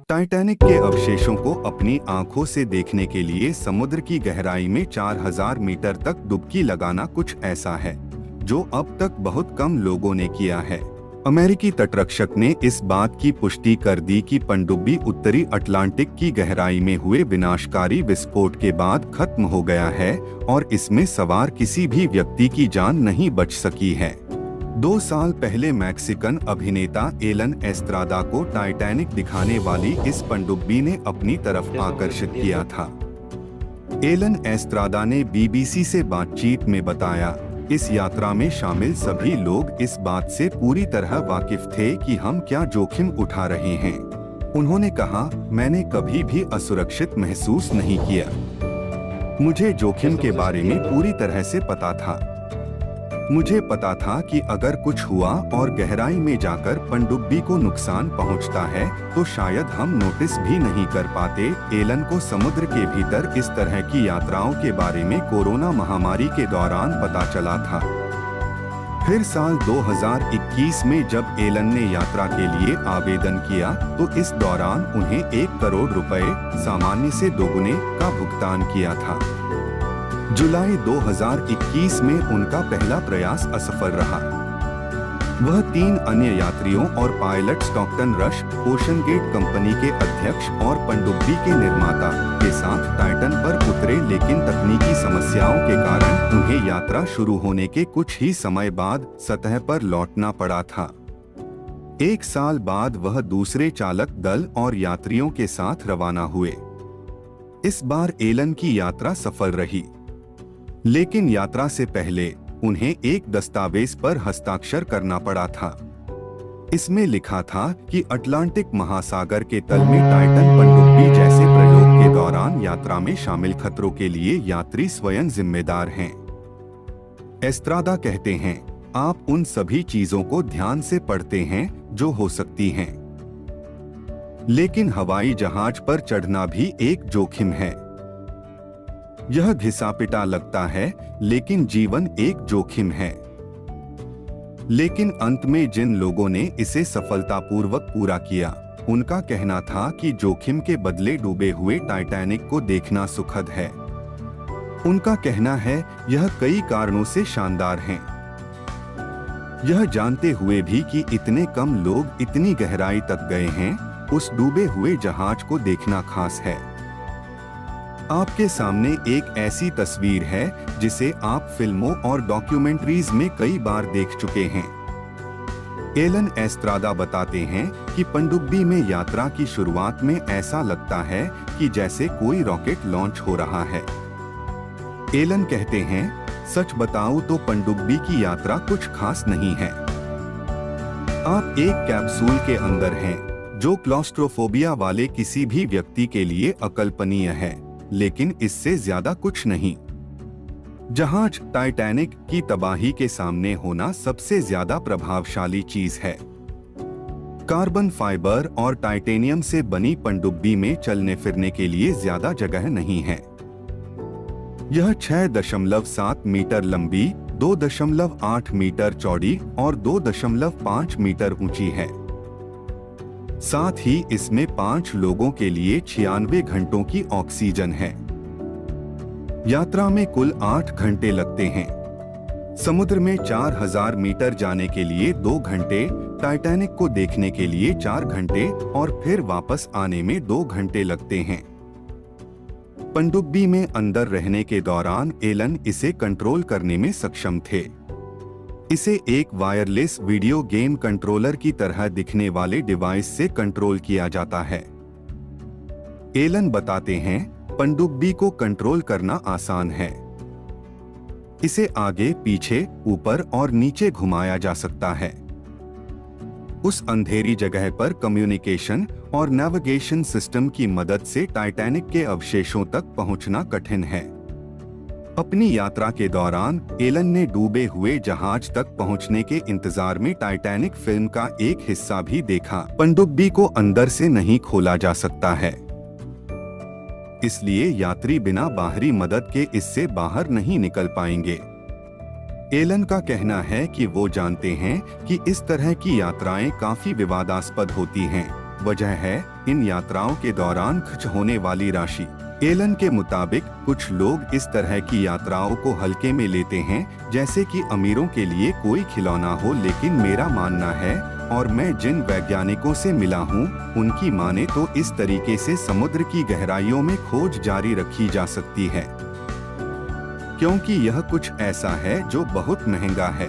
Titanic के अवशेषों को अपनी आंखों से देखने के लिए समुद्र की गहराई में 4000 मीटर तक डुबकी लगाना कुछ ऐसा है जो अब तक बहुत कम लोगों ने किया है। अमेरिकी तटरक्षक ने इस बात की पुष्टि कर दी कि पनडुब्बी उत्तरी अटलांटिक की गहराई में हुए विनाशकारी विस्फोट के बाद खत्म हो गया है और इसमें सवार किसी भी व्यक्ति की जान नहीं बच सकी है। 2 साल पहले मैक्सिकन अभिनेता एलन एस्त्रादा को टाइटैनिक दिखाने वाली इस पनडुब्बी ने अपनी तरफ आकर्षित किया था। एलन एस्त्रादा ने बीबीसी से बातचीत में बताया, इस यात्रा में शामिल सभी लोग इस बात से पूरी तरह वाकिफ थे कि हम क्या जोखिम उठा रहे हैं। उन्होंने कहा, मैंने कभी भी असुरक्षित महसूस नहीं किया। मुझे जोखिम के बारे में पूरी तरह से पता था। मुझे पता था कि अगर कुछ हुआ और गहराई में जाकर पनडुब्बी को नुकसान पहुंचता है तो शायद हम नोटिस भी नहीं कर पाते। एलन को समुद्र के भीतर इस तरह की यात्राओं के बारे में कोरोना महामारी के दौरान पता चला था। फिर साल 2021 में जब एलन ने यात्रा के लिए आवेदन किया तो इस दौरान उन्हें 1 करोड़ रुपए, सामान्य से दोगुने का भुगतान किया था। जुलाई 2021 में उनका पहला प्रयास असफल रहा। वह 3 अन्य यात्रियों और pilot Stockton Rush, OceanGate company के अध्यक्ष और पनडुब्बी के निर्माता के साथ टाइटन पर उतरे, लेकिन तकनीकी समस्याओं के कारण उन्हें यात्रा शुरू होने के कुछ ही समय बाद सतह पर लौटना पड़ा था। 1 साल बाद वह दूसरे चालक दल और यात्रियों के साथ रवाना हुए। इस बार एलन की यात्रा सफल रही, लेकिन यात्रा से पहले उन्हें एक दस्तावेज पर हस्ताक्षर करना पड़ा था। इसमें लिखा था कि अटलांटिक महासागर के तल में टाइटन पनडुब्बी जैसे प्रयोग के दौरान यात्रा में शामिल खतरों के लिए यात्री स्वयं जिम्मेदार हैं। एस्त्रादा कहते हैं, आप उन सभी चीजों को ध्यान से पढ़ते हैं जो हो सकती हैं, लेकिन हवाई जहाज पर चढ़ना भी एक जोखिम है। यह घिसा-पिटा लगता है, लेकिन जीवन एक जोखिम है। लेकिन अंत में जिन लोगों ने इसे सफलतापूर्वक पूरा किया, उनका कहना था कि जोखिम के बदले डूबे हुए टाइटैनिक को देखना सुखद है। उनका कहना है, यह कई कारणों से शानदार है। यह जानते हुए भी कि इतने कम लोग इतनी गहराई तक गए हैं, उस डूबे हुए जहाज को देखना खास है। आपके सामने एक ऐसी तस्वीर है जिसे आप फिल्मों और डॉक्यूमेंट्रीज में कई बार देख चुके हैं। एलन एस्त्रादा बताते हैं कि पनडुब्बी में यात्रा की शुरुआत में ऐसा लगता है कि जैसे कोई रॉकेट लॉन्च हो रहा है। एलन कहते हैं, सच बताऊं तो पनडुब्बी की यात्रा कुछ खास नहीं है। आप एक कैप्सूल के अंदर हैं, जो क्लॉस्ट्रोफोबिया वाले किसी भी व्यक्ति के लिए अकल्पनीय है, लेकिन इससे ज्यादा कुछ नहीं। जहाज टाइटैनिक की तबाही के सामने होना सबसे ज्यादा प्रभावशाली चीज है। कार्बन फाइबर और टाइटेनियम से बनी पनडुब्बी में चलने फिरने के लिए ज्यादा जगह नहीं है। यह 6.7 मीटर लंबी, 2.8 मीटर चौड़ी और 2.5 मीटर ऊंची है। साथ ही इसमें 5 लोगों के लिए 96 घंटों की ऑक्सीजन है। यात्रा में कुल 8 घंटे लगते हैं। समुद्र में 4000 मीटर जाने के लिए 2 घंटे, टाइटैनिक को देखने के लिए 4 घंटे और फिर वापस आने में 2 घंटे लगते हैं। पनडुब्बी में अंदर रहने के दौरान एलन इसे कंट्रोल करने में सक्षम थे। इसे एक वायरलेस वीडियो गेम कंट्रोलर की तरह दिखने वाले डिवाइस से कंट्रोल किया जाता है। एलन बताते हैं, पनडुब्बी को कंट्रोल करना आसान है। इसे आगे, पीछे, ऊपर और नीचे घुमाया जा सकता है। उस अंधेरी जगह पर कम्युनिकेशन और नेविगेशन सिस्टम की मदद से टाइटैनिक के अवशेषों तक पहुंचना कठिन है। अपनी यात्रा के दौरान एलन ने डूबे हुए जहाज तक पहुंचने के इंतजार में टाइटैनिक फिल्म का एक हिस्सा भी देखा। पनडुब्बी को अंदर से नहीं खोला जा सकता है, इसलिए यात्री बिना बाहरी मदद के इससे बाहर नहीं निकल पाएंगे। एलन का कहना है कि वो जानते हैं कि इस तरह की यात्राएं काफी विवादास्पद होती हैं। वजह है इन यात्राओं के दौरान खर्च होने वाली राशि। एलन के मुताबिक कुछ लोग इस तरह की यात्राओं को हल्के में लेते हैं, जैसे कि अमीरों के लिए कोई खिलौना हो, लेकिन मेरा मानना है और मैं जिन वैज्ञानिकों से मिला हूँ उनकी माने तो इस तरीके से समुद्र की गहराइयों में खोज जारी रखी जा सकती है, क्योंकि यह कुछ ऐसा है जो बहुत महंगा है।